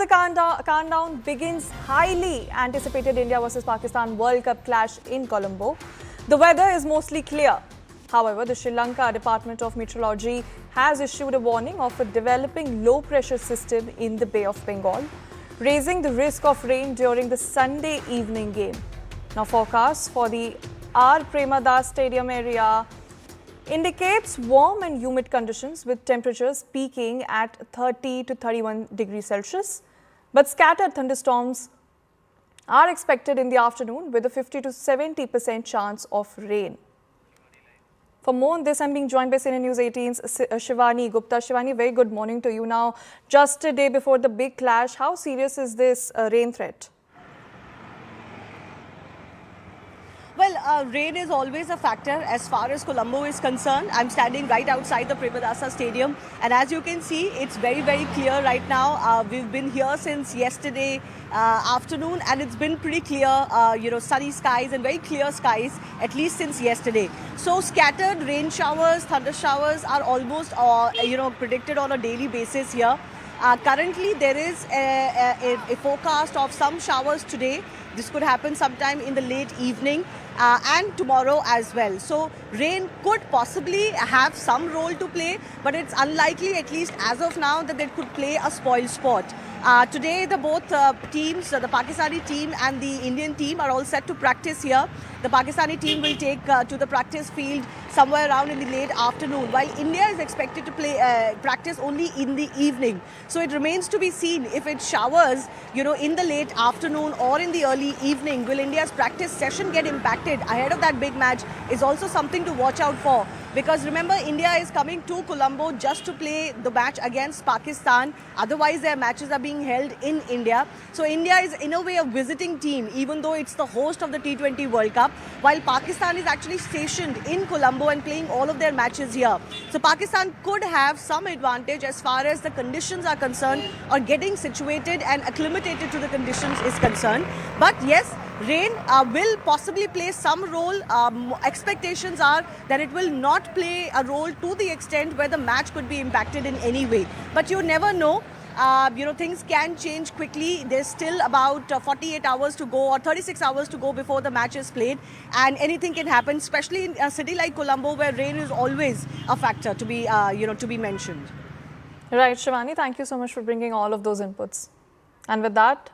countdown begins, highly anticipated India versus Pakistan World Cup clash in Colombo. The weather is mostly clear. However, the Sri Lanka Department of Meteorology has issued a warning of a developing low-pressure system in the Bay of Bengal, raising the risk of rain during the Sunday evening game. Now, forecasts for the R. Premadas Stadium area indicates warm and humid conditions with temperatures peaking at 30 to 31 degrees Celsius. But scattered thunderstorms are expected in the afternoon with a 50 to 70% chance of rain. For more on this, I'm being joined by CNN News 18's Shivani Gupta. Shivani, very good morning to you. Now, just a day before the big clash, how serious is this rain threat? Well, rain is always a factor as far as Colombo is concerned. I'm standing right outside the Premadasa Stadium, and as you can see, it's very, very clear right now. We've been here since yesterday afternoon, and it's been pretty clear, sunny skies and very clear skies, at least since yesterday. So scattered rain showers, thunder showers are almost, predicted on a daily basis here. Currently, there is a forecast of some showers today. This could happen sometime in the late evening and tomorrow as well. So rain could possibly have some role to play, but it's unlikely, at least as of now, that they could play a spoil sport. Today, the both teams, the Pakistani team and the Indian team, are all set to practice here. The Pakistani team will take to the practice field somewhere around in the late afternoon, while India is expected to practice only in the evening. So it remains to be seen if it showers, in the late afternoon or in the early evening. Will India's practice session get impacted ahead of that big match is also something to watch out for. Because remember, India is coming to Colombo just to play the match against Pakistan. Otherwise, their matches are being held in India. So India is in a way a visiting team, even though it's the host of the T20 World Cup, while Pakistan is actually stationed in Colombo and playing all of their matches here. So Pakistan could have some advantage as far as the conditions are concerned, or getting situated and acclimated to the conditions is concerned. But yes, rain will possibly play some role. Expectations are that it will not play a role to the extent where the match could be impacted in any way. But you never know. Things can change quickly. There's still about 48 hours to go or 36 hours to go before the match is played, and anything can happen, especially in a city like Colombo where rain is always a factor to be, to be mentioned. Right, Shivani, thank you so much for bringing all of those inputs. And with that,